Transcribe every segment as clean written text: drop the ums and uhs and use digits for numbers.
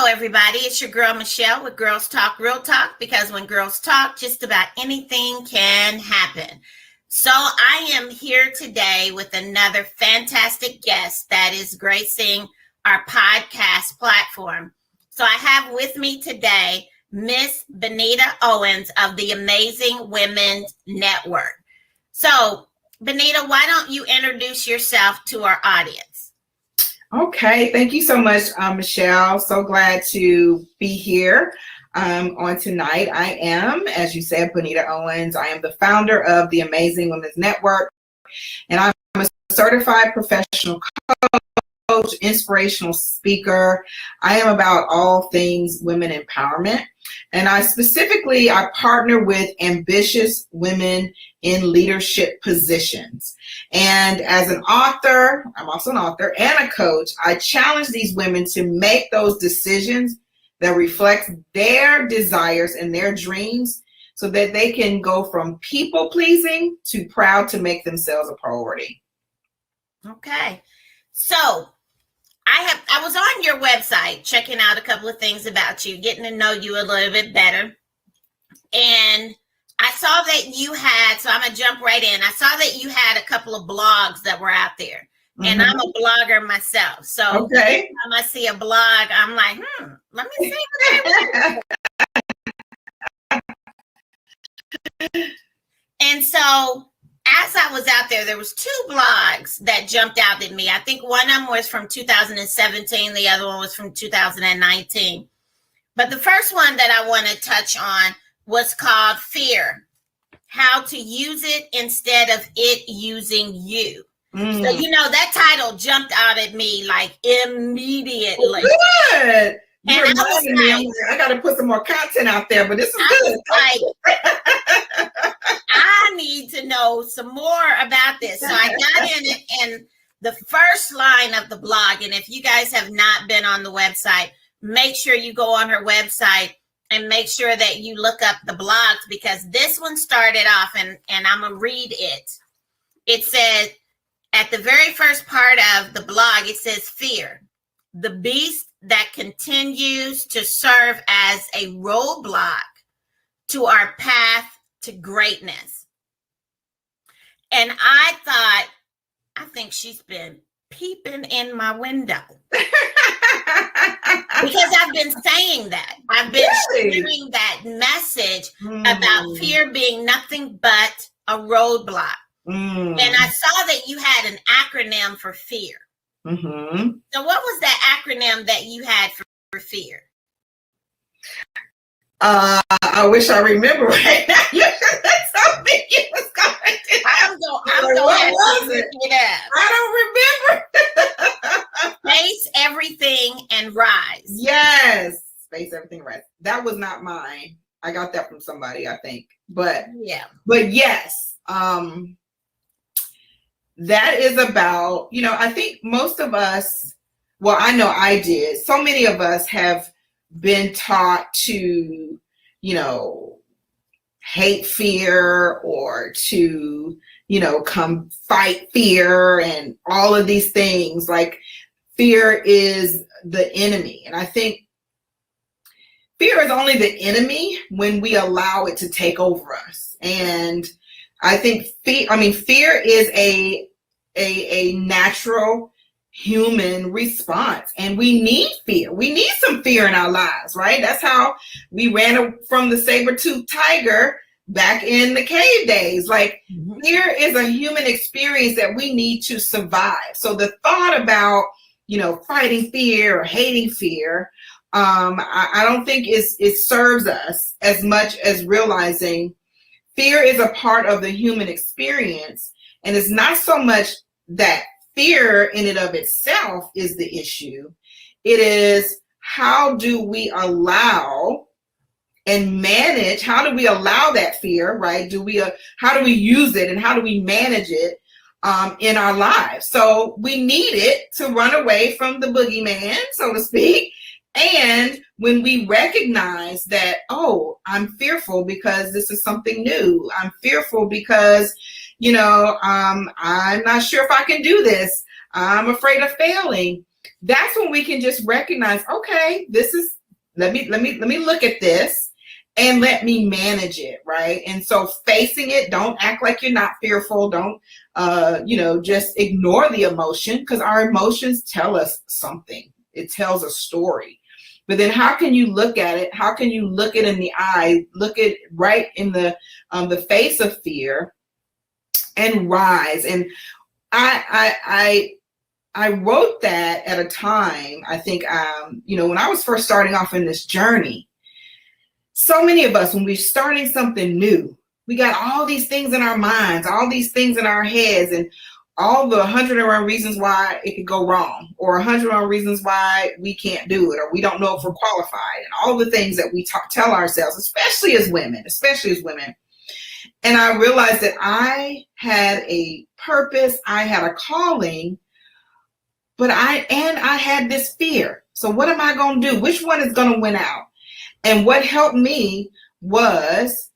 everybody. It's your girl, Michelle, with Girls Talk Real Talk, because when girls talk, just about anything can happen. So I am here today with another fantastic guest that is gracing our podcast platform. So I have with me today Miss Bonita Owens of the Amazing Women's Network. So, Bonita, why don't you introduce yourself to our audience? Okay, thank you so much, Michelle. So glad to be here on tonight. I am, as you said, Bonita Owens. I am the founder of the Amazing Women's Network, and I'm a certified professional coach, inspirational speaker. I am about all things women empowerment, and I partner with ambitious women in leadership positions. And as an author, I'm also an author and a coach, I challenge these women to make those decisions that reflect their desires and their dreams so that they can go from people pleasing to proud to make themselves a priority. Okay. So I was on your website checking out a couple of things about you, getting to know you a little bit better. And I saw that you had, so I'm going to jump right in. I saw that you had a couple of blogs that were out there. And I'm a blogger myself. So every time I see a blog, I'm like, let me see what they were. And so as I was out there was two blogs that jumped out at me. I think one of them was from 2017. The other one was from 2019. But the first one that I want to touch on was called Fear, How to Use It Instead of It Using You. So, that title jumped out at me like immediately. Good. And I got to put some more content out there, but this is good. I need to know some more about this. So I got in it, and the first line of the blog, and if you guys have not been on the website, make sure you go on her website and make sure that you look up the blogs, because this one started off, and I'm going to read it. It said, at the very first part of the blog, it says, fear, the beast that continues to serve as a roadblock to our path to greatness. And I think she's been peeping in my window. Because I've been saying that. I've been sharing that message about fear being nothing but a roadblock. And I saw that you had an acronym for fear. So what was that acronym that you had for fear? I wish I remember right now. You should tell me it was going to do. I'm going to look it up. I don't remember. Face everything and rise. Yes. Face everything and rise. That was not mine. I got that from somebody, I think. But yes. That is about, I think most of us, well, I know I did. So many of us have been taught to, hate fear, or to, come fight fear, and all of these things. Like, fear is the enemy. And I think fear is only the enemy when we allow it to take over us. And I think fear is a natural human response, and we need fear. We need some fear in our lives, right? That's how we ran from the saber-toothed tiger back in the cave days. Like, fear is a human experience that we need to survive. So the thought about, fighting fear or hating fear, I don't think it serves us as much as realizing fear is a part of the human experience. And it's not so much that fear in and of itself is the issue. It is, how do we allow and manage, how do we allow that fear, right? How do we use it, and how do we manage it in our lives? So we need it to run away from the boogeyman, so to speak. And when we recognize that, oh, I'm fearful because this is something new. I'm fearful because, I'm not sure if I can do this. I'm afraid of failing. That's when we can just recognize, okay, this is let me look at this and let me manage it, right? And so facing it, don't act like you're not fearful. Don't, just ignore the emotion, because our emotions tell us something. It tells a story. But then how can you look at it? How can you look it in the eye, look it right in the face of fear and rise? And I wrote that at a time, I think, when I was first starting off in this journey. So many of us, when we're starting something new, we got all these things in our minds, all these things in our heads, and all the 101 reasons why it could go wrong, or 101 reasons why we can't do it, or we don't know if we're qualified, and all the things that we tell ourselves, especially as women. And I realized that I had a purpose, I had a calling, but I had this fear. So what am I going to do? Which one is going to win out? And what helped me was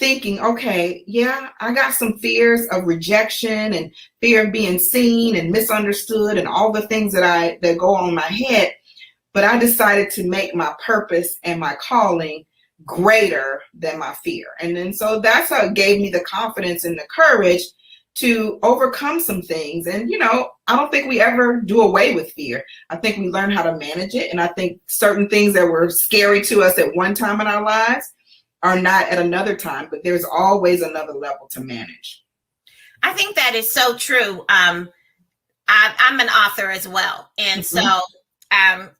thinking, okay, yeah, I got some fears of rejection and fear of being seen and misunderstood and all the things that go on in my head. But I decided to make my purpose and my calling greater than my fear. And then so that's how it gave me the confidence and the courage to overcome some things. And, I don't think we ever do away with fear. I think we learn how to manage it. And I think certain things that were scary to us at one time in our lives are not at another time, but there's always another level to manage. I think that is so true. I'm an author as well. And so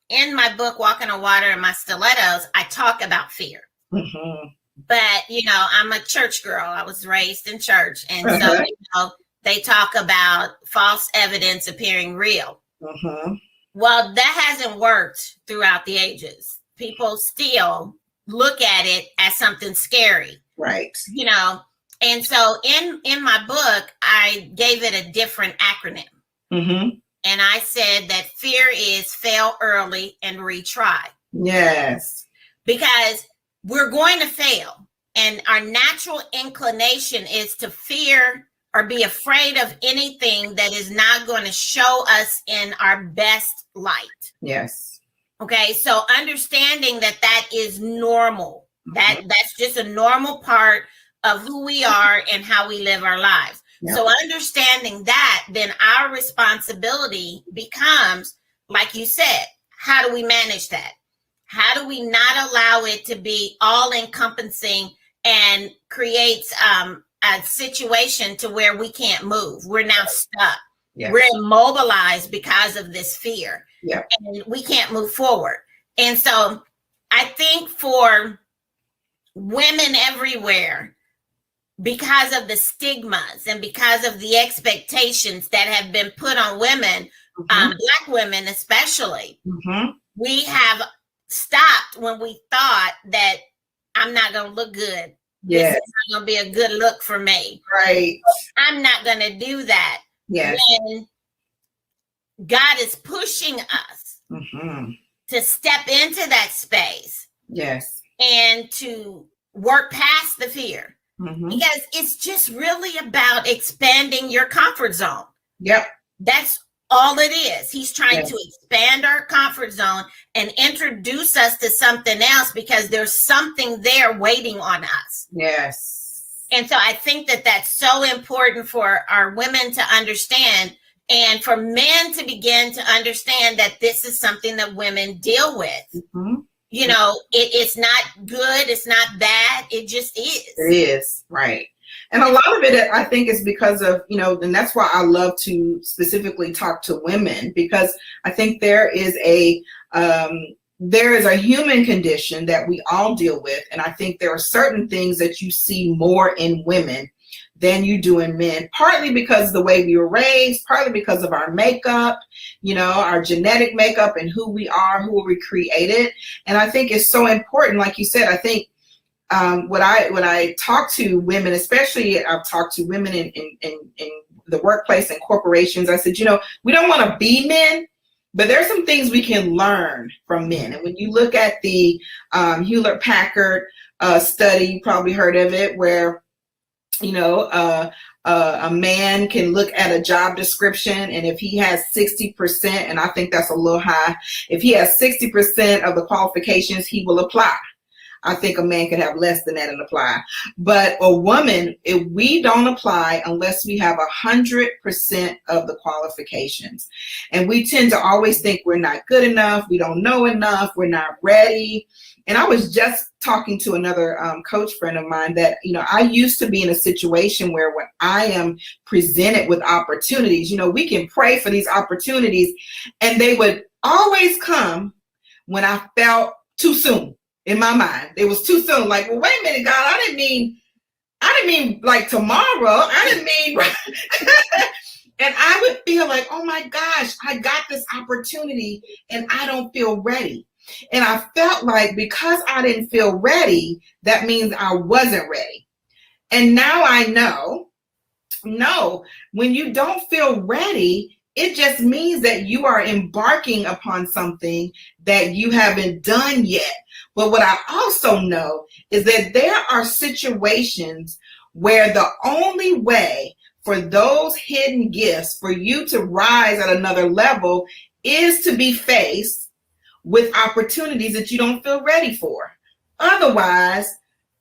in my book, Walking on Water and My Stilettos, I talk about fear. Mm-hmm. But, I'm a church girl. I was raised in church. And so, they talk about false evidence appearing real. Mm-hmm. Well, that hasn't worked throughout the ages. People still look at it as something scary. Right. And so in my book, I gave it a different acronym. Mm-hmm. And I said that fear is fail early and retry. Yes. Because we're going to fail. And our natural inclination is to fear or be afraid of anything that is not going to show us in our best light. Yes. Okay. So understanding that is normal, that's just a normal part of who we are and how we live our lives. Yep. So understanding that, then our responsibility becomes, like you said, how do we manage that? How do we not allow it to be all encompassing and creates a situation to where we can't move? We're now stuck. Yes. We're immobilized because of this fear. Yep. And we can't move forward. And so I think for women everywhere, because of the stigmas and because of the expectations that have been put on women, Black women especially, we have stopped when we thought that I'm not going to look good. Yes. This is not going to be a good look for me. Right. I'm not going to do that. Yes. When God is pushing us to step into that space. Yes. And to work past the fear. Because it's just really about expanding your comfort zone. Yep. That's all it is. He's trying to expand our comfort zone and introduce us to something else because there's something there waiting on us. Yes. And so I think that that's so important for our women to understand and for men to begin to understand that this is something that women deal with. It's not good. It's not bad. It just is. It is. Right. And a lot of it, I think, is because of, and that's why I love to specifically talk to women, because I think there is a human condition that we all deal with. And I think there are certain things that you see more in women than you do in men, partly because of the way we were raised, partly because of our makeup, our genetic makeup and who we are, who we created. And I think it's so important. Like you said, I think when I talk to women, especially I've talked to women in the workplace and corporations, I said, we don't want to be men, but there's some things we can learn from men. And when you look at the Hewlett-Packard study, you probably heard of it, where A man can look at a job description, and if he has 60%, and I think that's a little high, if he has 60% of the qualifications, he will apply. I think a man could have less than that and apply. But a woman, if we don't apply unless we have 100% of the qualifications. And we tend to always think we're not good enough, we don't know enough, we're not ready. And I was just talking to another coach friend of mine that, I used to be in a situation where when I am presented with opportunities, we can pray for these opportunities, and they would always come when I felt too soon. In my mind, it was too soon. Like, well, wait a minute, God, I didn't mean like tomorrow. I didn't mean, and I would feel like, oh my gosh, I got this opportunity and I don't feel ready. And I felt like because I didn't feel ready, that means I wasn't ready. And now I know, no, when you don't feel ready, it just means that you are embarking upon something that you haven't done yet. But what I also know is that there are situations where the only way for those hidden gifts for you to rise at another level is to be faced with opportunities that you don't feel ready for. Otherwise,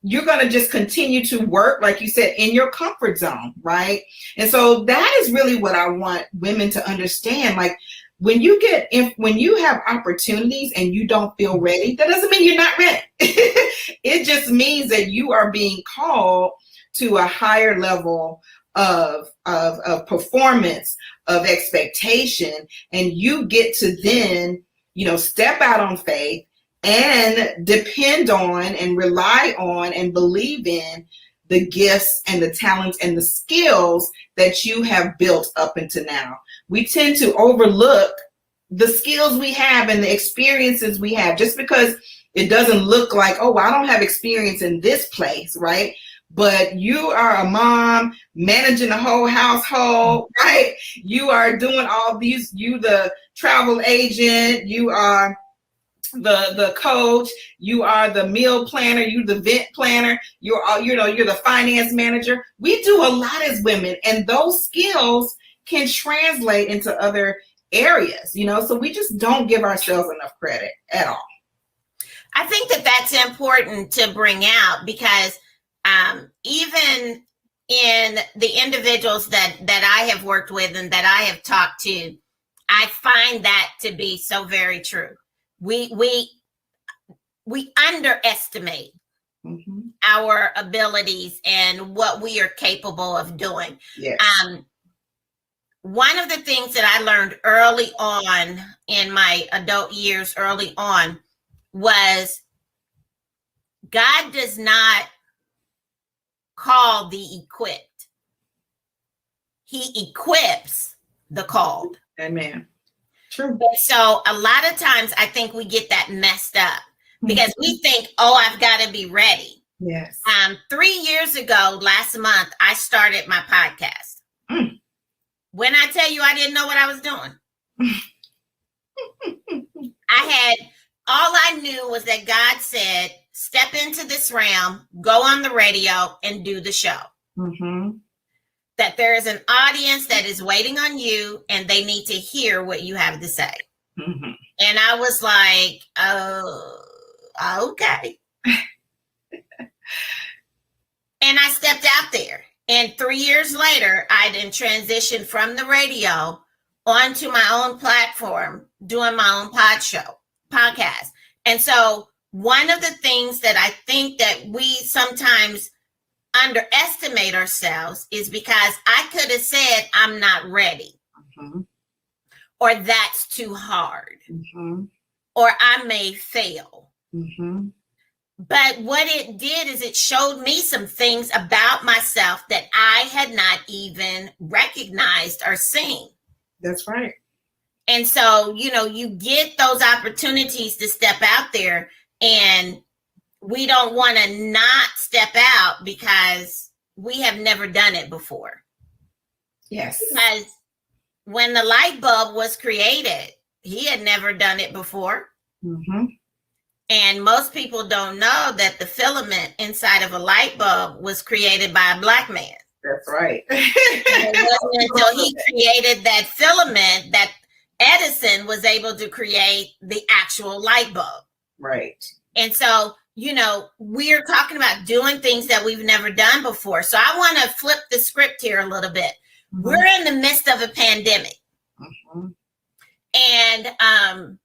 you're going to just continue to work, like you said, in your comfort zone, right? And so that is really what I want women to understand. Like, when you have opportunities and you don't feel ready, that doesn't mean you're not ready. It just means that you are being called to a higher level of performance, of expectation, and you get to then, step out on faith and depend on and rely on and believe in the gifts and the talents and the skills that you have built up until now. We tend to overlook the skills we have and the experiences we have just because it doesn't look like, oh, I don't have experience in this place, right? But you are a mom managing a whole household, right? You are doing all these, you the travel agent, you are the coach, you are the meal planner, you the event planner, you're the finance manager. We do a lot as women, and those skills can translate into other areas, so we just don't give ourselves enough credit at all. I think that that's important to bring out because even in the individuals that I have worked with and that I have talked to, I find that to be so very true. We underestimate our abilities and what we are capable of doing. Yes. One of the things that I learned early on in my adult years, was God does not call the equipped. He equips the called. Amen. True. So a lot of times I think we get that messed up because we think, oh, I've got to be ready. Yes. 3 years ago, last month, I started my podcast. When I tell you I didn't know what I was doing, all I knew was that God said, step into this realm, go on the radio and do the show. That there is an audience that is waiting on you and they need to hear what you have to say. And I was like, oh, okay. And I stepped out there. And 3 years later, I then transitioned from the radio onto my own platform, doing my own podcast. And so one of the things that I think that we sometimes underestimate ourselves is because I could have said, I'm not ready, or that's too hard, or I may fail. But what it did is it showed me some things about myself that I had not even recognized or seen. That's right. And so, you get those opportunities to step out there, and we don't want to not step out because we have never done it before. Yes. Because when the light bulb was created, he had never done it before. And most people don't know that the filament inside of a light bulb was created by a Black man. That's right. It wasn't until he created that filament that Edison was able to create the actual light bulb. Right. And so, you know, we're talking about doing things that we've never done before. So I want to flip the script here a little bit. Mm-hmm. We're in the midst of a pandemic. Mm-hmm. And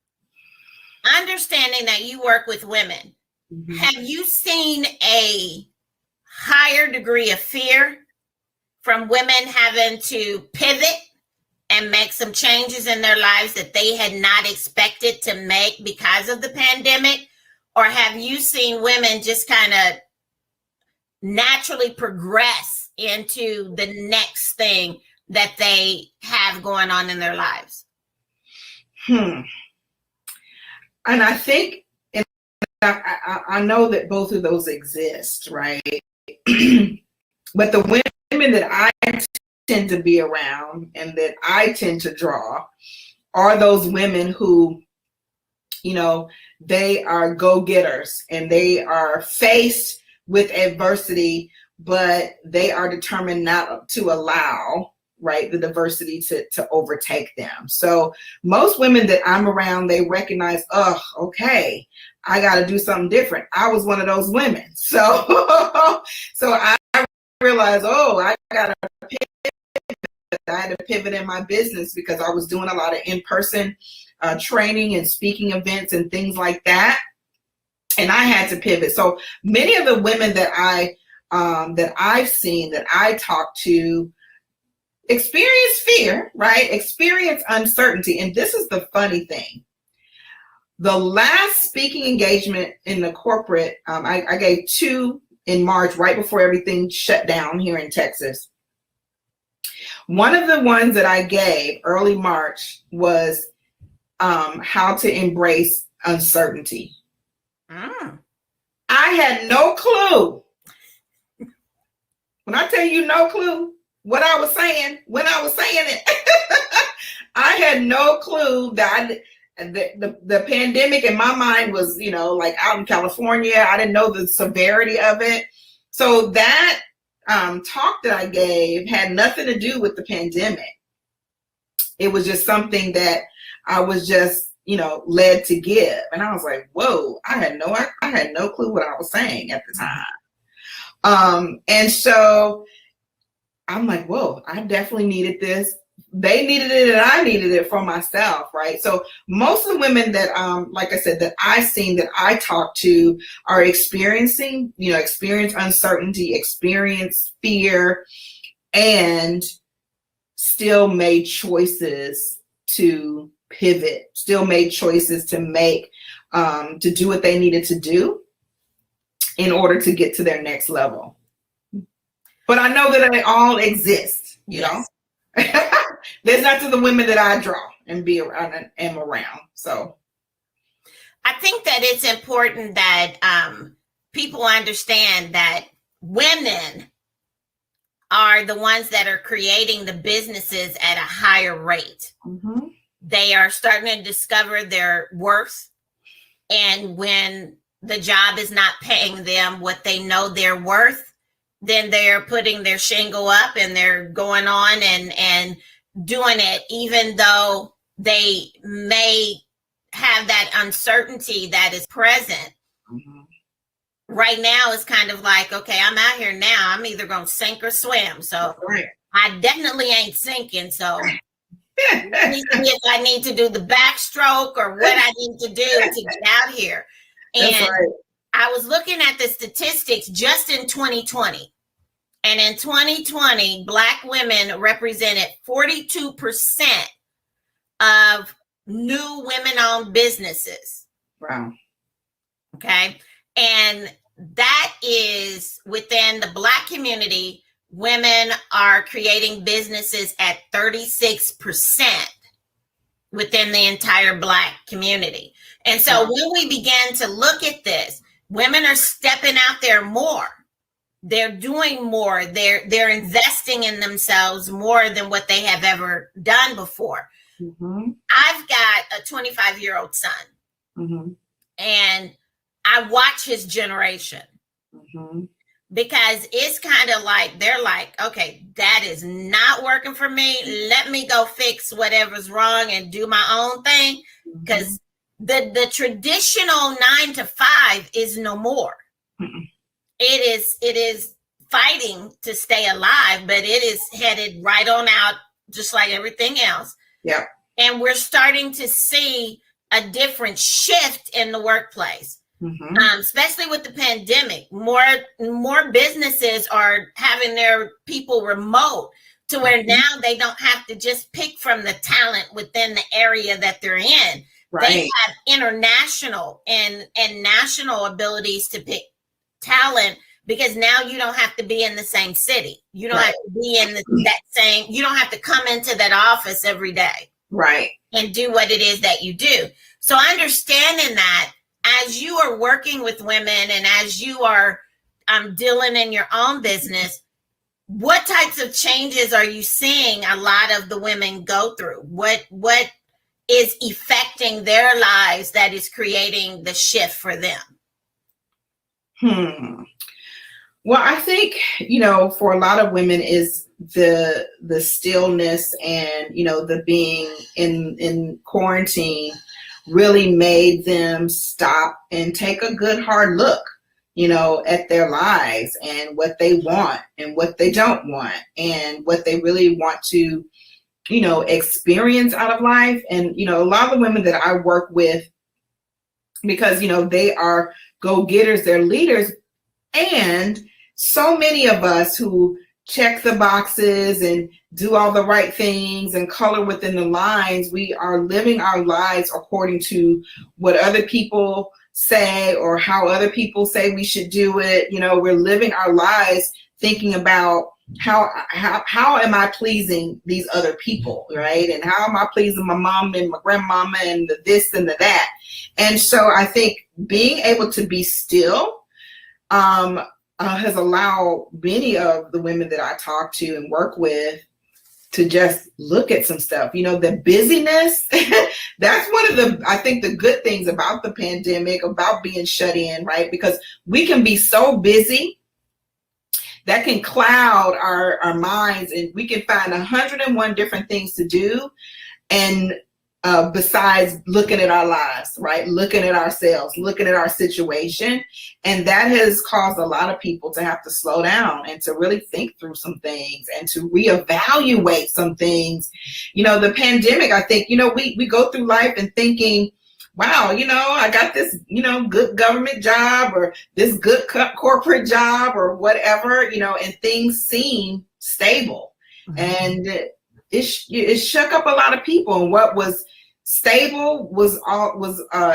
understanding that you work with women, mm-hmm. have you seen a higher degree of fear from women having to pivot and make some changes in their lives that they had not expected to make because of the pandemic? Or have you seen women just kind of naturally progress into the next thing that they have going on in their lives? And I think, and I know that both of those exist, right? But the women that I tend to be around and that I tend to draw are those women who, you know, they are go-getters and they are faced with adversity, but they are determined not to allow, right, the diversity to overtake them. So most women that I'm around, they recognize, oh, okay, I got to do something different. I was one of those women. So I realized, oh, I got to pivot. I had to pivot in my business because I was doing a lot of in-person training and speaking events and things like that. And I had to pivot. So many of the women that I've seen, that I talk to, experience fear, right? Experience uncertainty. And this is the funny thing. The last speaking engagement in the corporate, I gave 2 in March, right before everything shut down here in Texas. One of the ones that I gave early March was how to embrace uncertainty. I had no clue. When I tell you no clue what I was saying, when I was saying it, I had no clue that the pandemic in my mind was, you know, like out in California. I didn't know the severity of it. So that talk that I gave had nothing to do with the pandemic. It was just something that I was just, you know, led to give. And I was like, whoa, I had no clue what I was saying at the time. And so I'm like, whoa, I definitely needed this. They needed it and I needed it for myself, right? So most of the women that, like I said, that I've seen, that I talk to, are experiencing, you know, experience uncertainty, experience fear, and still made choices to pivot, still made choices to make, to do what they needed to do in order to get to their next level. But I know that they all exist, you know. There's not to the women that I draw and be around and am around. So I think that it's important that people understand that women are the ones that are creating the businesses at a higher rate. Mm-hmm. They are starting to discover their worth. And when the job is not paying them what they know they're worth, then they're putting their shingle up and they're going on and doing it, even though they may have that uncertainty that is present. Mm-hmm. Right now, it's kind of like, okay, I'm out here now. I'm either going to sink or swim. So I definitely ain't sinking. So if I need to do the backstroke or what I need to do to get out here. And I was looking at the statistics just in 2020. And in 2020, Black women represented 42% of new women-owned businesses. Wow. Okay. And that is within the Black community. Women are creating businesses at 36% within the entire Black community. And so when we began to look at this, women are stepping out there more. They're doing more. They're investing in themselves more than what they have ever done before. Mm-hmm. I've got a 25-year-old son, mm-hmm. and I watch his generation. Mm-hmm. because it's kind of like they're like, okay, that is not working for me. Let me go fix whatever's wrong and do my own thing, because the traditional 9 to 5 is no more. It is fighting to stay alive, but it is headed right on out, just like everything else. Yeah. And we're starting to see a different shift in the workplace. Especially with the pandemic, more businesses are having their people remote, to where now they don't have to just pick from the talent within the area that they're in. Right. They have international and national abilities to pick talent, because now you don't have to be in the same city. You don't have to be in that same, you don't have to come into that office every day. Right. And do what it is that you do. So understanding that, as you are working with women and as you are dealing in your own business, what types of changes are you seeing a lot of the women go through? What is affecting their lives that is creating the shift for them? Well, I think, for a lot of women is the stillness and, the being in quarantine really made them stop and take a good hard look, at their lives and what they want and what they don't want and what they really want to, experience out of life. And, a lot of the women that I work with, because, they are go-getters, they're leaders, and so many of us who check the boxes and do all the right things and color within the lines, we are living our lives according to what other people say or how other people say we should do it. We're living our lives thinking about how am I pleasing these other people, right? And how am I pleasing my mom and my grandmama and the this and the that? And so I think being able to be still has allowed many of the women that I talk to and work with to just look at some stuff. The busyness, that's one of I think the good things about the pandemic, about being shut in, right? Because we can be so busy that can cloud our minds, and we can find 101 different things to do. And besides looking at our lives, right? Looking at ourselves, looking at our situation. And that has caused a lot of people to have to slow down and to really think through some things and to reevaluate some things. The pandemic, I think, we go through life and thinking, wow, I got this, good government job or this good corporate job or whatever, and things seem stable. And it shook up a lot of people, and what was stable was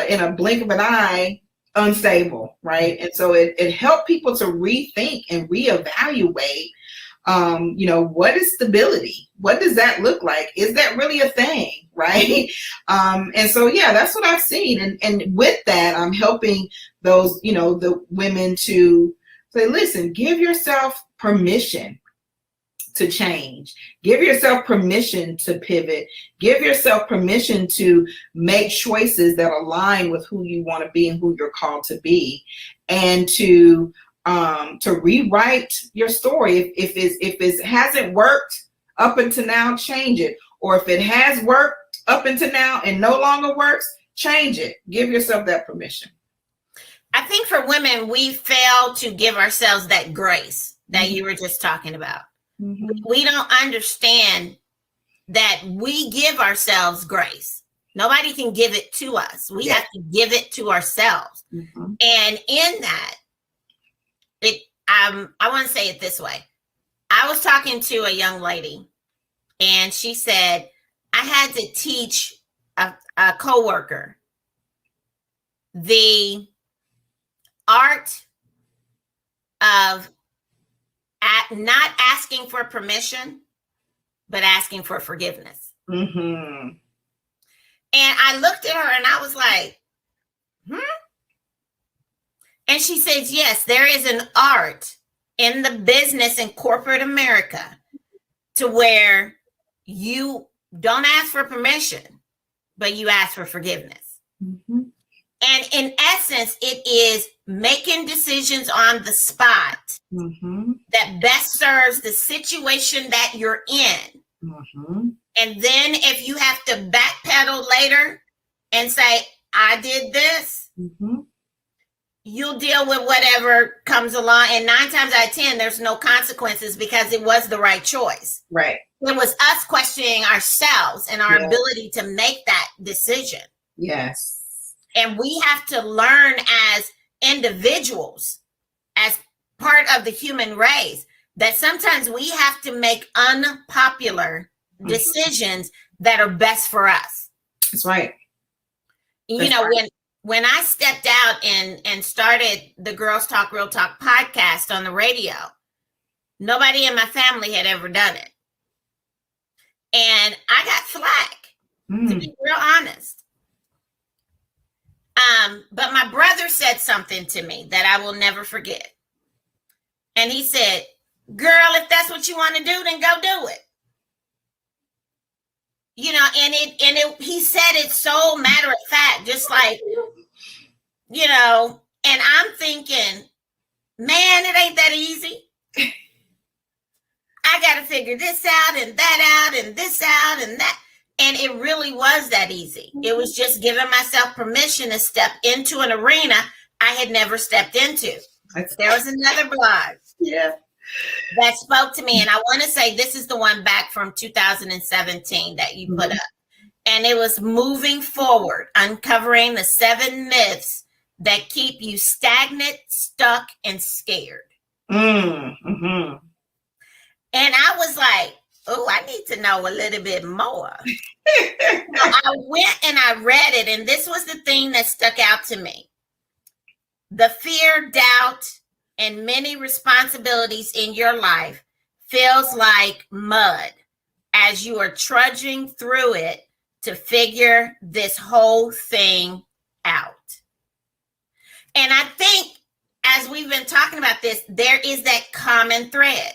in a blink of an eye unstable, right? And so it helped people to rethink and reevaluate, what is stability? What does that look like? Is that really a thing, right? And so, yeah, that's what I've seen. And with that, I'm helping those, the women to say, listen, give yourself permission to change. Give yourself permission to pivot. Give yourself permission to make choices that align with who you want to be and who you're called to be, and to rewrite your story. If it hasn't worked up until now, change it. Or if it has worked up until now and no longer works, change it. Give yourself that permission. I think for women, we fail to give ourselves that grace that you were just talking about. We don't understand that we give ourselves grace. Nobody can give it to us. We have to give it to ourselves. And in that, I want to say it this way. I was talking to a young lady, and she said, I had to teach a coworker the art of not asking for permission, but asking for forgiveness. And I looked at her and I was like, And she says, yes, there is an art in the business in corporate America to where you don't ask for permission, but you ask for forgiveness. And in essence, it is making decisions on the spot that best serves the situation that you're in. And then if you have to backpedal later and say, I did this, you'll deal with whatever comes along. And 9 times out of 10, there's no consequences because it was the right choice. Right. It was us questioning ourselves and our ability to make that decision. Yes. And we have to learn as individuals, as part of the human race, that sometimes we have to make unpopular decisions that are best for us. That's right. You know, when I stepped out and started the Girls Talk Real Talk podcast on the radio, nobody in my family had ever done it. And I got flack, to be real honest. But my brother said something to me that I will never forget. And he said, girl, if that's what you want to do, then go do it. You know, he said it so matter of fact, just like, you know, and I'm thinking, man, it ain't that easy. I got to figure this out and that out and this out and that. And it really was that easy. It was just giving myself permission to step into an arena I had never stepped into. There was another blog that spoke to me. And I want to say this is the one back from 2017 that you put up. And it was moving forward, uncovering the 7 myths that keep you stagnant, stuck, and scared. And I was like, oh, I need to know a little bit more. So I went and I read it, and this was the thing that stuck out to me. The fear, doubt, and many responsibilities in your life feels like mud as you are trudging through it to figure this whole thing out. And I think as we've been talking about this, there is that common thread.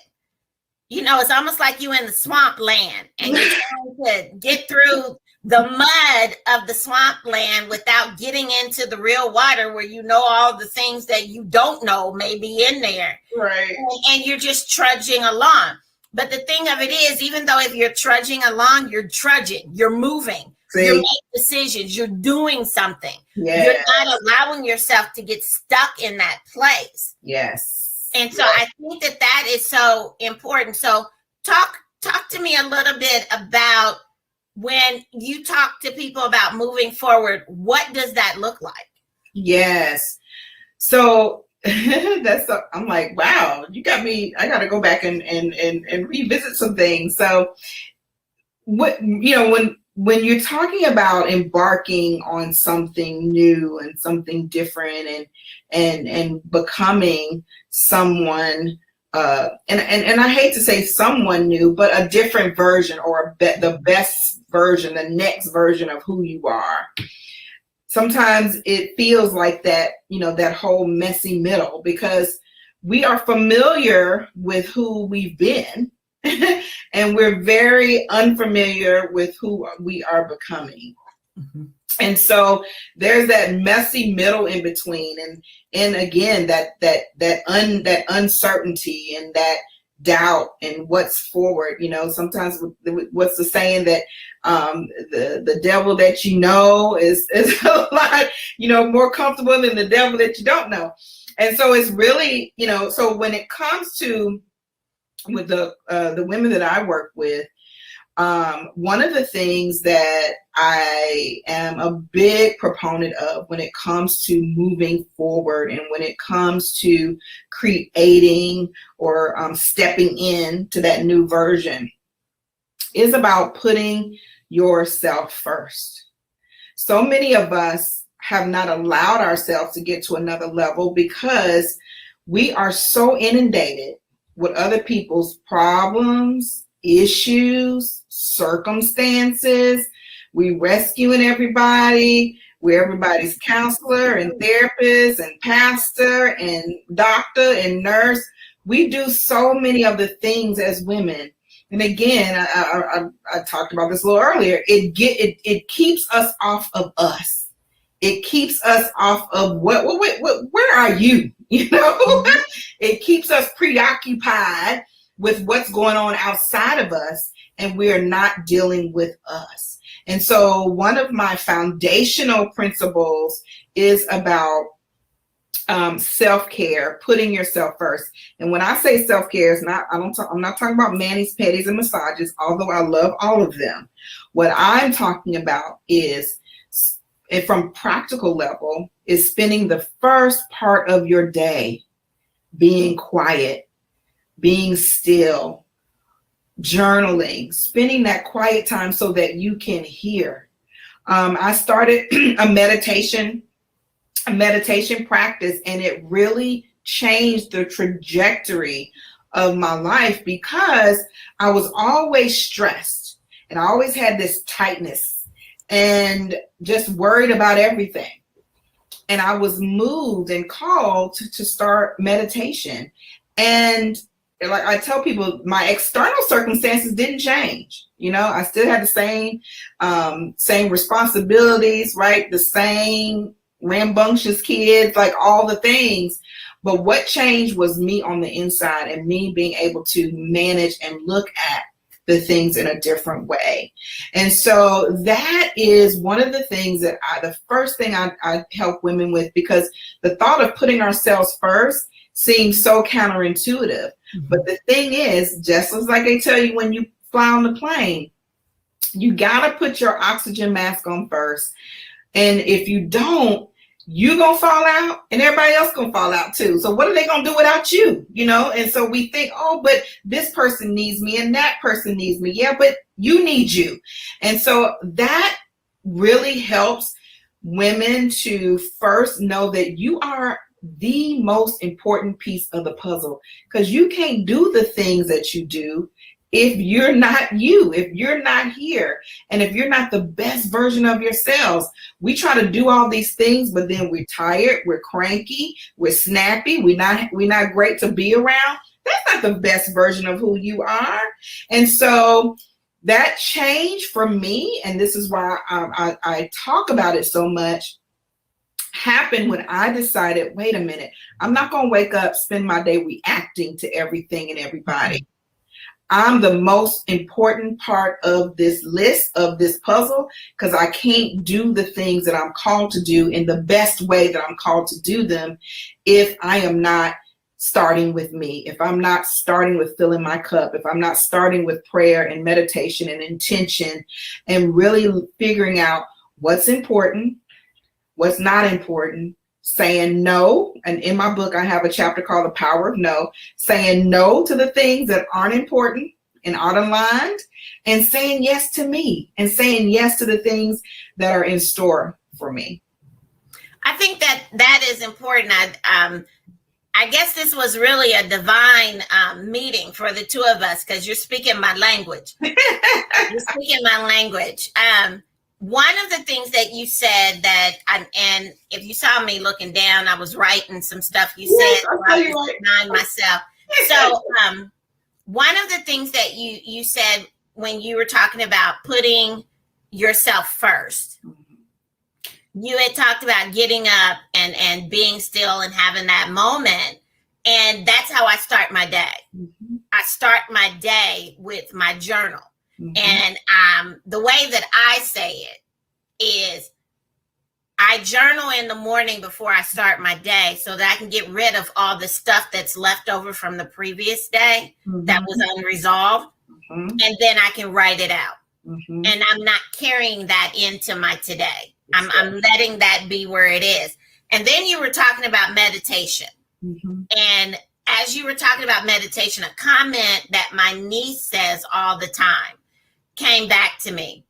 You know, it's almost like you in the swamp land and you're trying to get through the mud of the swamp land without getting into the real water where you know all the things that you don't know may be in there. Right. And you're just trudging along. But the thing of it is, even though if you're trudging along, you're trudging, you're moving, you're making decisions, you're doing something. Yes. You're not allowing yourself to get stuck in that place. Yes. And so I think that is so important. So talk to me a little bit about when you talk to people about moving forward, what does that look like? Yes. So I'm like, wow, you got me. I got to go back and revisit some things. So when you're talking about embarking on something new and something different and becoming someone, and I hate to say someone new, but a different version or the best version, the next version of who you are. Sometimes it feels like that, that whole messy middle, because we are familiar with who we've been and we're very unfamiliar with who we are becoming. And so there's that messy middle in between, and again that uncertainty and that doubt and what's forward. Sometimes what's the saying that the devil that you know is a lot more comfortable than the devil that you don't know. And so it's really so when it comes to with the women that I work with, one of the things that I am a big proponent of when it comes to moving forward and when it comes to creating or stepping into that new version is about putting yourself first. So many of us have not allowed ourselves to get to another level because we are so inundated with other people's problems, issues, circumstances. We rescuing everybody. We're everybody's counselor and therapist and pastor and doctor and nurse. We do so many of the things as women. And again, I talked about this a little earlier. It keeps us off of us. It keeps us off of where are you? you know. It keeps us preoccupied with what's going on outside of us, and we're not dealing with us. And so one of my foundational principles is about self-care, putting yourself first. And when I say self-care, I'm not talking about manis, pedis, and massages, although I love all of them. What I'm talking about is, and from practical level, is spending the first part of your day being quiet, being still, journaling, spending that quiet time so that you can hear. I started a meditation practice, and it really changed the trajectory of my life, because I was always stressed and I always had this tightness and just worried about everything. And I was moved and called to start meditation. And like I tell people, my external circumstances didn't change. You know, I still had the same responsibilities, right? The same rambunctious kids, like all the things. But what changed was me on the inside, and me being able to manage and look at the things in a different way. And so that is one of the things that the first thing I help women with, because the thought of putting ourselves first seems so counterintuitive. But the thing is, just as like they tell you when you fly on the plane, you got to put your oxygen mask on first. And if you don't, you're going to fall out, and everybody else going to fall out too. So what are they going to do without you? You know? And so we think, oh, but this person needs me and that person needs me. Yeah, but you need you. And so that really helps women to first know that you are the most important piece of the puzzle, because you can't do the things that you do if you're not you, if you're not here, and if you're not the best version of yourselves. We try to do all these things, but then we're tired, we're cranky, we're snappy, we're not great to be around. That's not the best version of who you are. And so that change for me, and this is why I talk about it so much, happened when I decided, wait a minute, I'm not going to wake up, spend my day reacting to everything and everybody. I'm the most important part of this list, of this puzzle, because I can't do the things that I'm called to do in the best way that I'm called to do them if I am not starting with me, if I'm not starting with filling my cup, if I'm not starting with prayer and meditation and intention, and really figuring out what's important, what's not important, saying no. And in my book, I have a chapter called The Power of No, saying no to the things that aren't important and aren't aligned, and saying yes to me, and saying yes to the things that are in store for me. I think that is important. I guess this was really a divine meeting for the two of us, because you're speaking my language. You're speaking my language. One of the things that you said and if you saw me looking down, I was writing some stuff you said while I was denying myself. So one of the things that you said when you were talking about putting yourself first, you had talked about getting up and being still and having that moment. And that's how I start my day. I start my day with my journal. And the way that I say it is, I journal in the morning before I start my day so that I can get rid of all the stuff that's left over from the previous day that was unresolved. And then I can write it out. And I'm not carrying that into my today. I'm letting that be where it is. And then you were talking about meditation. And as you were talking about meditation, a comment that my niece says all the time came back to me.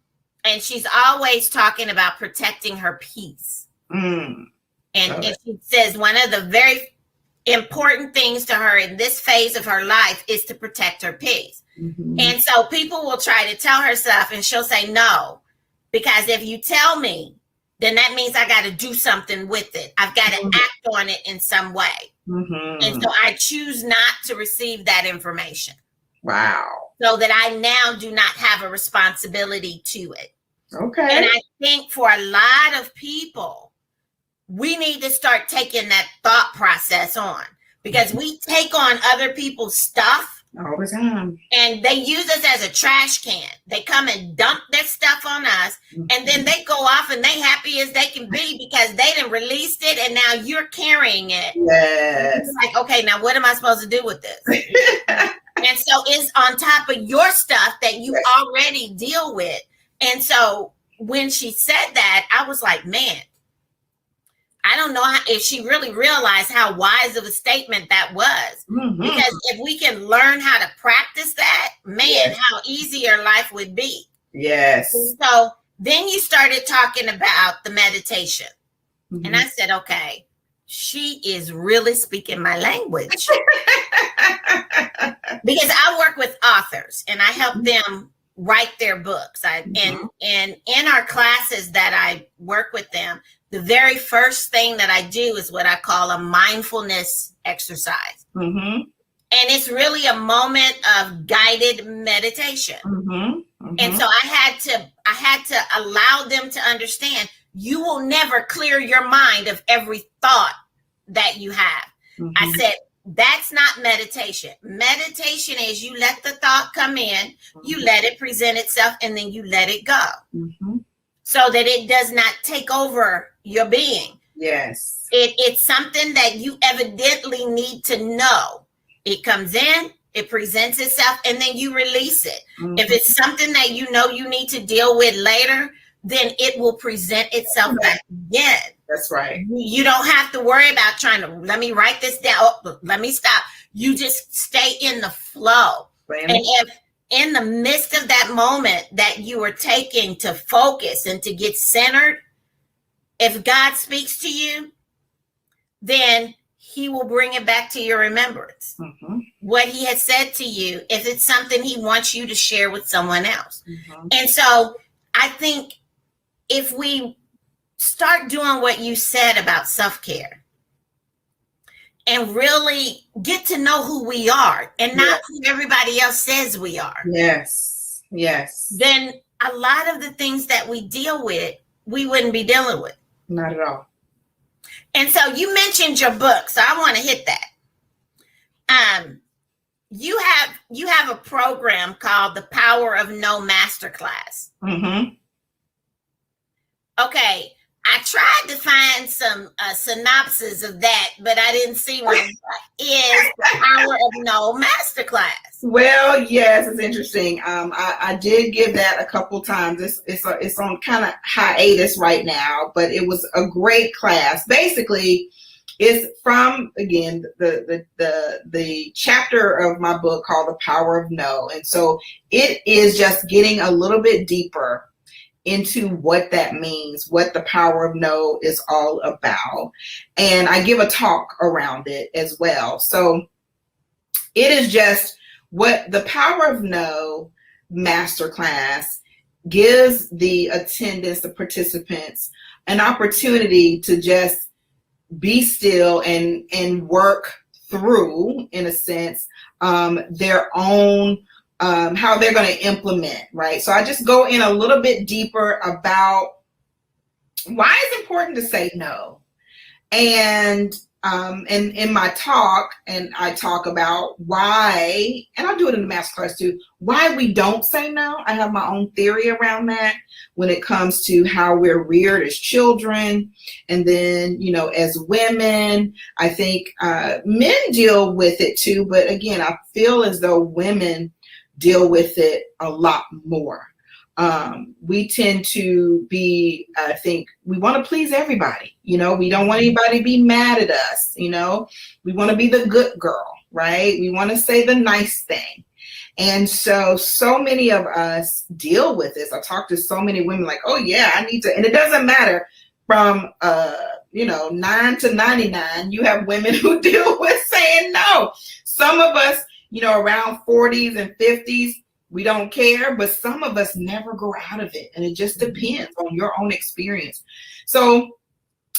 And she's always talking about protecting her peace. And she says one of the very important things to her in this phase of her life is to protect her peace. And so people will try to tell her stuff, and she'll say no, because if you tell me, then that means I got to do something with it. I've got to act on it in some way. And so I choose not to receive that information. Wow. So that I now do not have a responsibility to it. Okay. And I think for a lot of people, we need to start taking that thought process on, because we take on other people's stuff all the time, and they use us as a trash can. They come and dump their stuff on us, and then they go off and they happy as they can be because they done released it, and now you're carrying it. Yes. Like, okay, now what am I supposed to do with this? And so it's on top of your stuff that you already deal with. And so when she said that, I was like, man, I don't know if she really realized how wise of a statement that was. Because if we can learn how to practice that, man, how easier life would be. Yes. So then you started talking about the meditation. And I said, okay, she is really speaking my language. Because I work with authors and I help them write their books. And in our classes that I work with them, the very first thing that I do is what I call a mindfulness exercise. And it's really a moment of guided meditation. And so I had to allow them to understand, you will never clear your mind of every thought that you have. I said, that's not meditation. Meditation is you let the thought come in, you let it present itself, and then you let it go. So that it does not take over your being. Yes. It's something that you evidently need to know. It comes in, it presents itself, and then you release it. If it's something that you know you need to deal with later, then it will present itself back again. That's right. You don't have to worry about trying to, let me write this down. Oh, let me stop. You just stay in the flow. And if in the midst of that moment that you are taking to focus and to get centered, if God speaks to you, then he will bring it back to your remembrance. What he has said to you, if it's something he wants you to share with someone else. And so I think if we start doing what you said about self-care and really get to know who we are and not who everybody else says we are. Yes. Then a lot of the things that we deal with, we wouldn't be dealing with. Not at all. And so you mentioned your book, so I want to hit that. You have a program called the Power of No Masterclass. Okay, I tried to find some synopsis of that, but I didn't see one. What is the Power of No Masterclass? Well, yes, it's interesting. I did give that a couple times. It's on kind of hiatus right now, but it was a great class. Basically, it's from, again, the chapter of my book called The Power of No. And so it is just getting a little bit deeper into what that means, what the power of no is all about. And I give a talk around it as well. So it is just what the Power of No masterclass gives the attendants, the participants, an opportunity to just be still and work through, in a sense, their own how they're going to implement, right? So I just go in a little bit deeper about why it's important to say no. And in my talk, and I talk about why, and I'll do it in the masterclass too, why we don't say no. I have my own theory around that when it comes to how we're reared as children. And then, you know, as women, I think men deal with it too. But again, I feel as though women deal with it a lot more. We tend to be, I think, we want to please everybody. You know, we don't want anybody to be mad at us. You know, we want to be the good girl, right? We want to say the nice thing. And so many of us deal with this. I talk to so many women like, oh yeah, I need to, and it doesn't matter from, 9 to 99, you have women who deal with saying no. Some of us, you know, around 40s and 50s, we don't care, but some of us never grow out of it. And it just depends on your own experience. So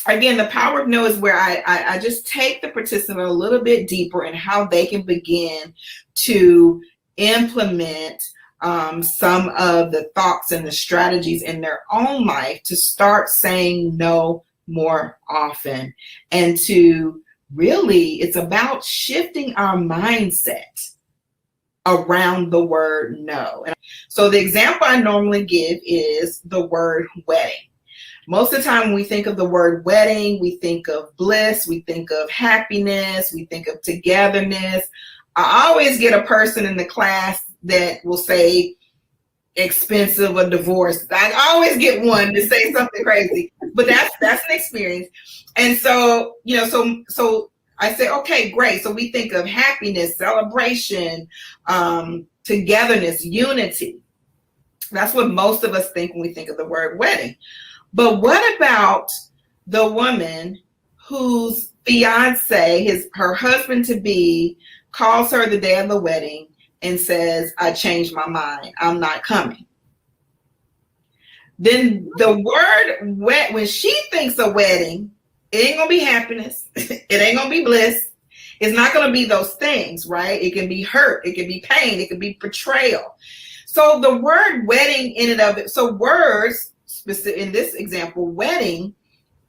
again, the power of no is where I just take the participant a little bit deeper in how they can begin to implement some of the thoughts and the strategies in their own life to start saying no more often, and to really, it's about shifting our mindset around the word no. And so the example I normally give is the word wedding. Most of the time when we think of the word wedding, we think of bliss, we think of happiness, we think of togetherness. I always get a person in the class that will say expensive or divorce. I always get one to say something crazy, but that's an experience. And so, so I say, okay, great. So we think of happiness, celebration, togetherness, unity. That's what most of us think when we think of the word wedding. But what about the woman whose fiance, her husband to be, calls her the day of the wedding and says, I changed my mind, I'm not coming? Then the word when she thinks of wedding, it ain't gonna be happiness, it ain't gonna be bliss, it's not gonna be those things, right? It can be hurt, it can be pain, it can be betrayal. So the word wedding in and of it, so words, in this example, wedding,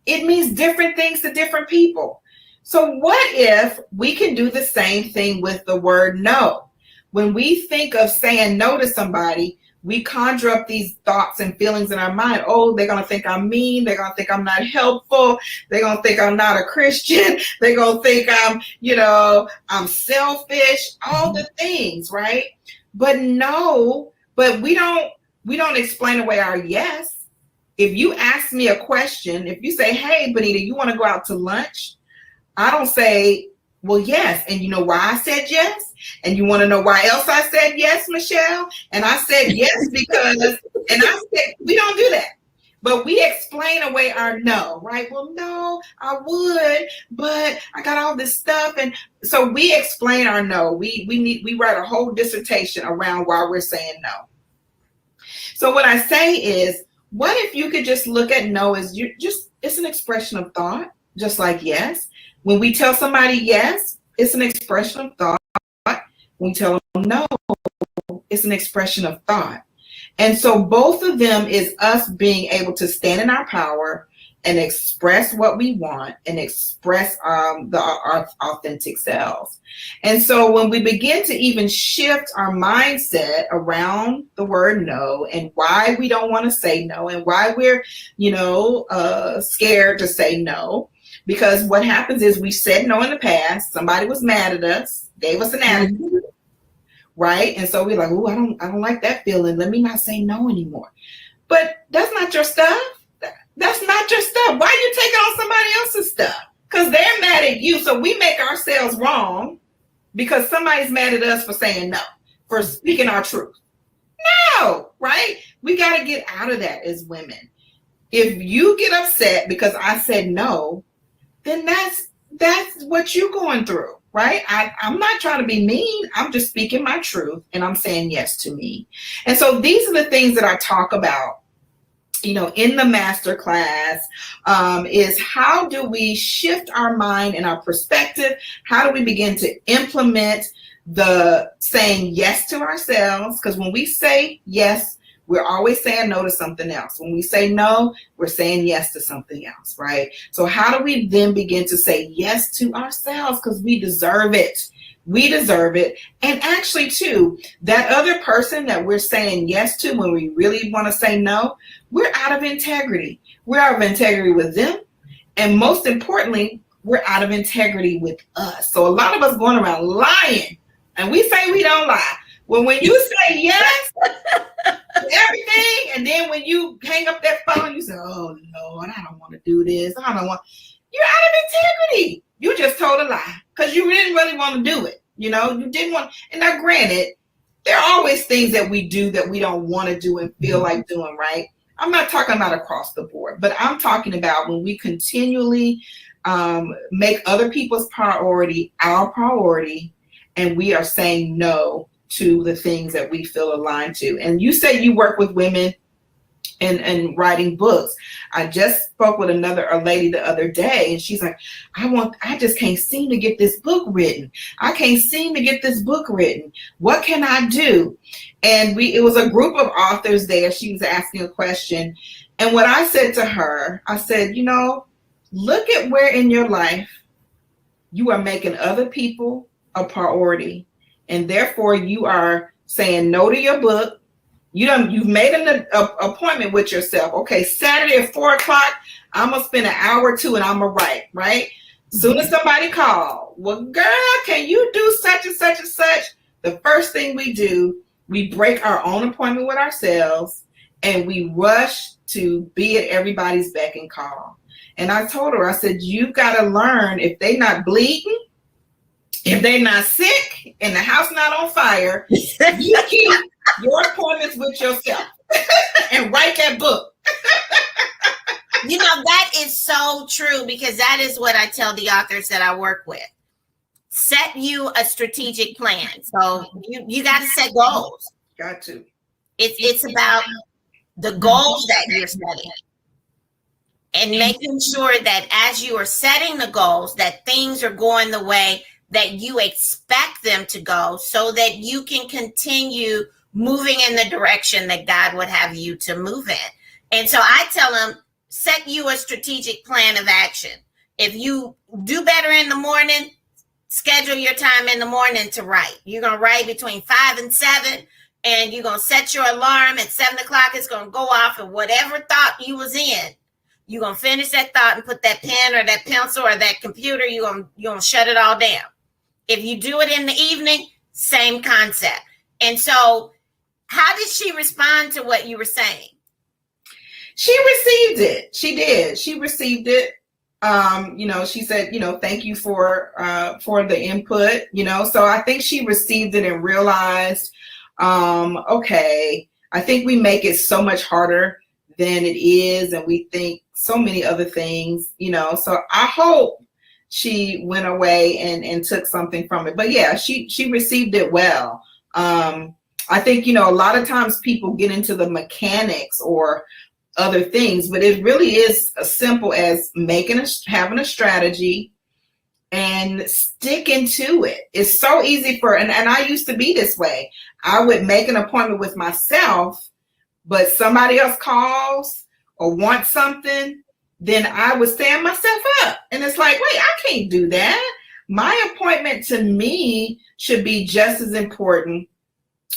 it means different things to different people. So what if we can do the same thing with the word no? When we think of saying no to somebody, we conjure up these thoughts and feelings in our mind. Oh, they're going to think I'm mean. They're going to think I'm not helpful. They're going to think I'm not a Christian. They're going to think I'm selfish, all the things, right? But no, but we don't explain away our yes. If you ask me a question, if you say, hey, Bonita, you want to go out to lunch? I don't say, well, yes. And you know why I said yes? And you want to know why else I said yes, Michelle? And I said yes because, and I said, we don't do that. But we explain away our no, right? Well, no, I would, but I got all this stuff. And so we explain our no. We write a whole dissertation around why we're saying no. So what I say is, what if you could just look at no as it's an expression of thought, just like yes. When we tell somebody yes, it's an expression of thought. When we tell them no, it's an expression of thought. And so both of them is us being able to stand in our power and express what we want and express our authentic selves. And so when we begin to even shift our mindset around the word no and why we don't want to say no and why we're, scared to say no, because what happens is we said no in the past, somebody was mad at us, gave us an attitude, right? And so we're like, oh, I don't like that feeling. Let me not say no anymore. But that's not your stuff. That's not your stuff. Why are you taking on somebody else's stuff? Because they're mad at you. So we make ourselves wrong because somebody's mad at us for saying no, for speaking our truth. No, right? We got to get out of that as women. If you get upset because I said no, then that's what you're going through, right? I'm not trying to be mean. I'm just speaking my truth and I'm saying yes to me. And so these are the things that I talk about, in the master class, is how do we shift our mind and our perspective? How do we begin to implement the saying yes to ourselves? Because when we say yes, we're always saying no to something else. When we say no, we're saying yes to something else, right? So how do we then begin to say yes to ourselves? Because we deserve it. We deserve it. And actually, too, that other person that we're saying yes to when we really want to say no, we're out of integrity. We're out of integrity with them. And most importantly, we're out of integrity with us. So a lot of us going around lying, and we say we don't lie. Well, when you say yes to everything, and then when you hang up that phone, you say, oh, Lord, I don't want to do this. You're out of integrity. You just told a lie because you didn't really want to do it. You didn't want. And now, granted, there are always things that we do that we don't want to do and feel like doing, right? I'm not talking about across the board, but I'm talking about when we continually make other people's priority our priority, and we are saying no to the things that we feel aligned to. And you say you work with women and writing books. I just spoke with a lady the other day, and she's like, I just can't seem to get this book written. I can't seem to get this book written. What can I do? And it was a group of authors there. She was asking a question. And what I said to her, I said, look at where in your life you are making other people a priority, and therefore you are saying no to your book. You've made an appointment with yourself. Okay, Saturday at 4:00, I'm gonna spend an hour or two and I'm gonna write, right? Soon as somebody calls, well, girl, can you do such and such and such? The first thing we do, we break our own appointment with ourselves and we rush to be at everybody's beck and call. And I told her, I said, you gotta learn, if they not bleeding, if they not sick, and the house not on fire, you keep your appointments with yourself and write that book. You know, that is so true, because that is what I tell the authors that I work with. Set you a strategic plan. So you got to set goals. Got to. It's about the goals that you're setting, and making sure that as you are setting the goals, that things are going the way that you expect them to go, so that you can continue moving in the direction that God would have you to move in. And so I tell them, set you a strategic plan of action. If you do better in the morning, schedule your time in the morning to write. You're going to write between 5 and 7, and you're going to set your alarm at 7 o'clock. It's going to go off, and whatever thought you was in, you're going to finish that thought and put that pen or that pencil or that computer, you're going to shut it all down. If you do it in the evening, same concept. And so how did she respond to what you were saying? She received it. She did. She received it. She said, thank you for the input, so I think she received it and realized, okay, I think we make it so much harder than it is. And we think so many other things, so I hope she went away and took something from it. But yeah, she received it well. I think, a lot of times people get into the mechanics or other things, but it really is as simple as having a strategy and sticking to it. It's so easy and I used to be this way. I would make an appointment with myself, but somebody else calls or wants something, then I would stand myself up. And it's like, wait, I can't do that. My appointment to me should be just as important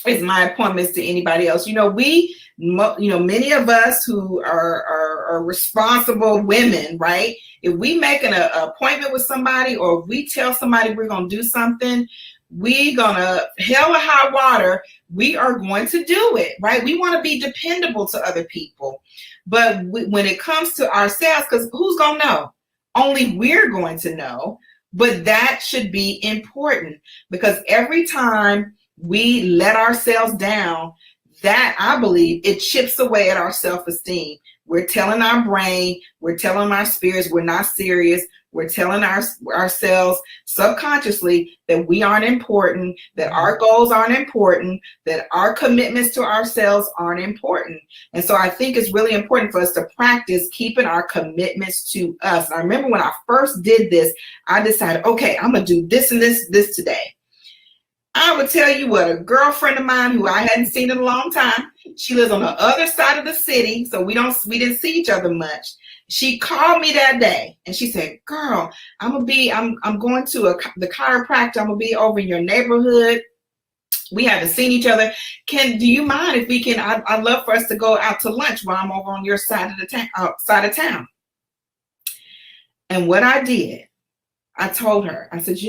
as my appointments to anybody else. Many of us who are responsible women, right? If we make an appointment with somebody, or if we tell somebody we're going to do something, we're going to, hell or high water, we are going to do it, right? We want to be dependable to other people. But when it comes to ourselves, because who's going to know? Only we're going to know. But that should be important, because every time we let ourselves down, that, I believe, it chips away at our self-esteem. We're telling our brain, we're telling our spirits we're not serious. We're telling ourselves subconsciously that we aren't important, that our goals aren't important, that our commitments to ourselves aren't important. And so I think it's really important for us to practice keeping our commitments to us. And I remember when I first did this, I decided, okay, I'm going to do this and this today. I would tell you what, a girlfriend of mine who I hadn't seen in a long time, she lives on the other side of the city, so we didn't see each other much. She called me that day and she said, girl, I'm going to the chiropractor. I'm going to be over in your neighborhood. We haven't seen each other. Do you mind if we can, I'd love for us to go out to lunch while I'm over on your side of town. And what I did, I told her, I said,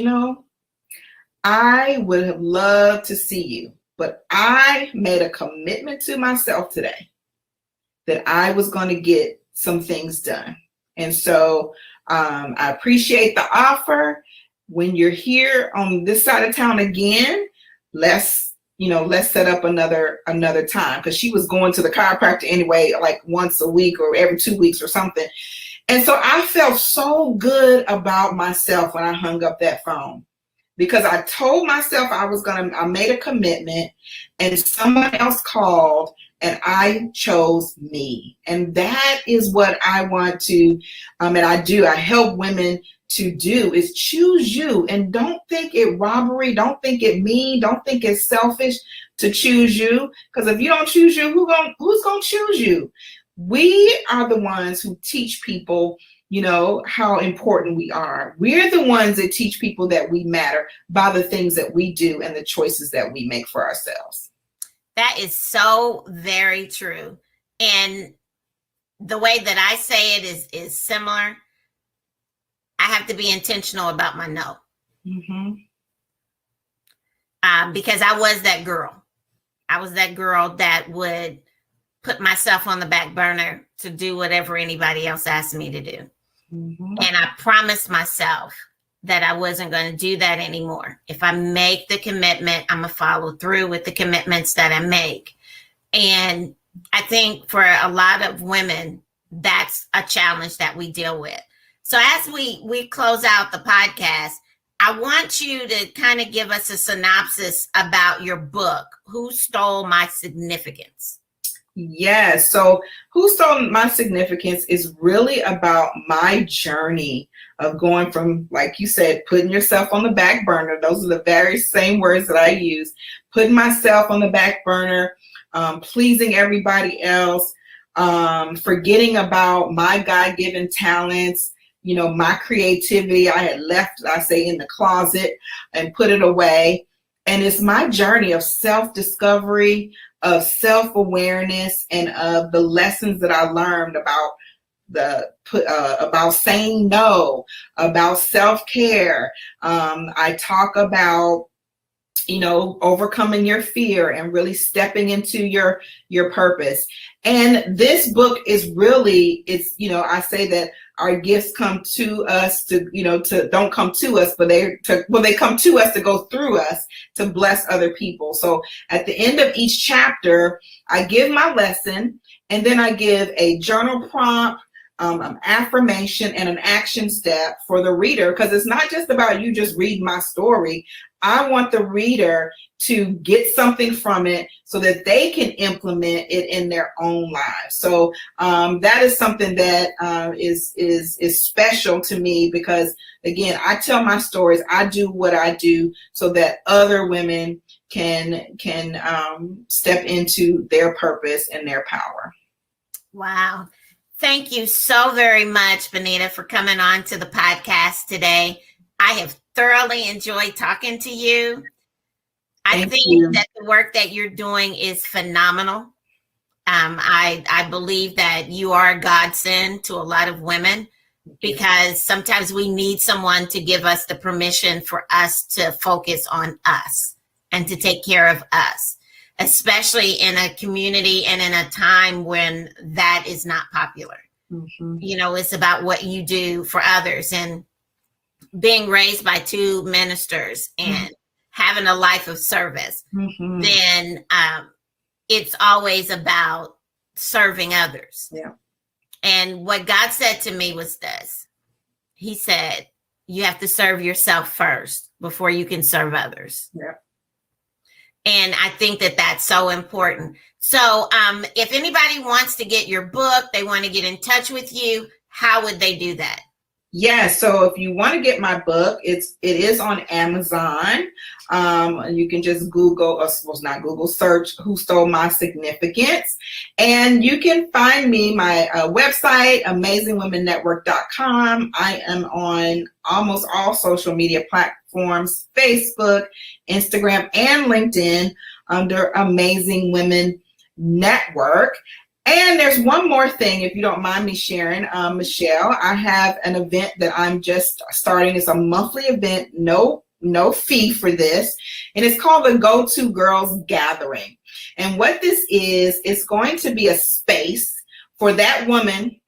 I would have loved to see you, but I made a commitment to myself today that I was going to get some things done. And so I appreciate the offer. When you're here on this side of town again, let's set up another time, because she was going to the chiropractor anyway, like once a week or every 2 weeks or something. And so I felt so good about myself when I hung up that phone, because I told myself I made a commitment, and someone else called and I chose me. And that is what I want to, and I help women to do, is choose you. And don't think it robbery, don't think it mean, don't think it's selfish to choose you. Because if you don't choose you, who's gonna choose you? We are the ones who teach people how important we are. We're the ones that teach people that we matter by the things that we do and the choices that we make for ourselves. That is so very true. And the way that I say it is similar. I have to be intentional about my no. Mm-hmm. Because I was that girl. I was that girl that would put myself on the back burner to do whatever anybody else asked me to do. Mm-hmm. And I promised myself that I wasn't going to do that anymore. If I make the commitment, I'm going to follow through with the commitments that I make. And I think for a lot of women, that's a challenge that we deal with. So as we close out the podcast, I want you to kind of give us a synopsis about your book, Who Stole My Significance? Yes. So Who Stole My Significance is really about my journey of going from, like you said, putting yourself on the back burner. Those are the very same words that I use. Putting myself on the back burner, pleasing everybody else, forgetting about my God-given talents, my creativity. I had left, I say, in the closet and put it away. And it's my journey of self-discovery, of self-awareness, and of the lessons that I learned about about saying no, about self-care. I talk about overcoming your fear and really stepping into your purpose. And this book is really, I say that our gifts come to us don't come to us, but they come to us to go through us to bless other people. So at the end of each chapter, I give my lesson, and then I give a journal prompt, an affirmation, and an action step for the reader, because it's not just about you just read my story. I want the reader to get something from it so that they can implement it in their own lives. So that is something that is special to me, because again, I tell my stories. I do what I do so that other women can step into their purpose and their power. Wow. Thank you so very much, Bonita, for coming on to the podcast today. I have thoroughly enjoyed talking to you. I think that the work that you're doing is phenomenal. I believe that you are a godsend to a lot of women, because sometimes we need someone to give us the permission for us to focus on us and to take care of us, especially in a community and in a time when that is not popular. Mm-hmm. It's about what you do for others. And being raised by two ministers and having a life of service, then it's always about serving others. Yeah. And what God said to me was this. He said, you have to serve yourself first before you can serve others. Yeah. And I think that that's so important. So if anybody wants to get your book, they want to get in touch with you, how would they do that? Yeah, so if you want to get my book, it is on Amazon. You can just search Who Stole My Significance. And you can find me, my website, amazingwomennetwork.com. I am on almost all social media platforms, Facebook, Instagram, and LinkedIn under Amazing Women Network. And there's one more thing, if you don't mind me sharing, Michelle. I have an event that I'm just starting. It's a monthly event, no fee for this, and it's called the Go-To Girls Gathering. And what this is, it's going to be a space for that woman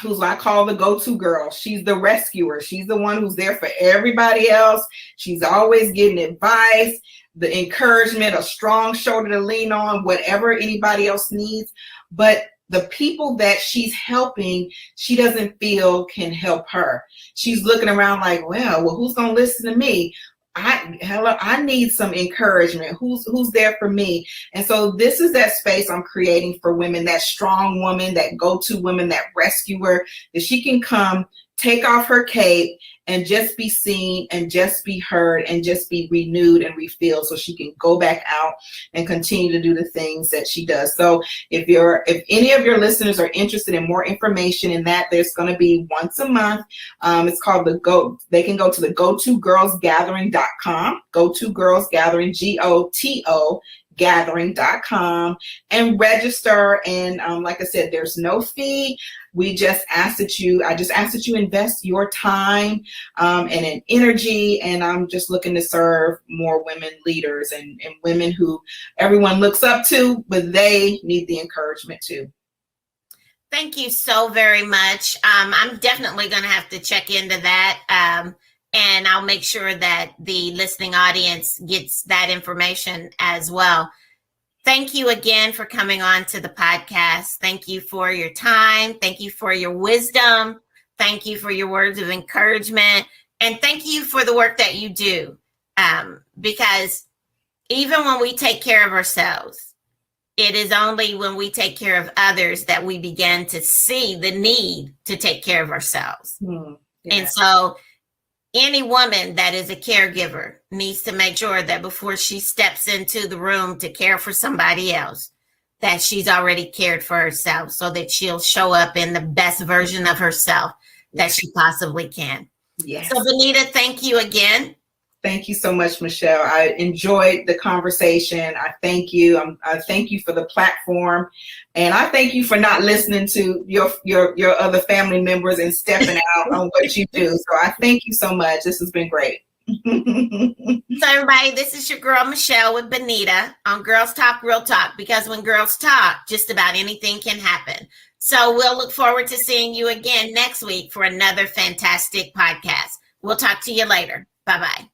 who's I call the go-to girl. She's the rescuer. She's the one who's there for everybody else. She's always getting advice, the encouragement, a strong shoulder to lean on, whatever anybody else needs. But the people that she's helping, she doesn't feel can help her. She's looking around like, well, who's going to listen to me? I need some encouragement. Who's there for me? And so this is that space I'm creating for women, that strong woman, that go-to woman, that rescuer, that she can come take off her cape and just be seen and just be heard and just be renewed and refilled so she can go back out and continue to do the things that she does. So if any of your listeners are interested in more information in that, there's going to be once a month. It's called they can go to the GoToGirlsGathering.com, GoToGirlsGathering, GOTO gathering.com, and register. And like I said, there's no fee. I just ask that you invest your time and an energy. And I'm just looking to serve more women leaders and women who everyone looks up to, but they need the encouragement too. Thank you so very much. I'm definitely going to have to check into that. And I'll make sure that the listening audience gets that information as well. Thank you again for coming on to the podcast. Thank you for your time. Thank you for your wisdom. Thank you for your words of encouragement. And thank you for the work that you do. Because even when we take care of ourselves, it is only when we take care of others that we begin to see the need to take care of ourselves. Yeah. And so any woman that is a caregiver needs to make sure that before she steps into the room to care for somebody else, that she's already cared for herself so that she'll show up in the best version of herself that she possibly can. Yes. So Bonita, thank you again. Thank you so much, Michelle. I enjoyed the conversation. I thank you. I thank you for the platform, and I thank you for not listening to your other family members and stepping out on what you do. So I thank you so much. This has been great. So everybody, this is your girl Michelle with Bonita on Girls Talk Real Talk, because when girls talk, just about anything can happen. So we'll look forward to seeing you again next week for another fantastic podcast. We'll talk to you later. Bye-bye.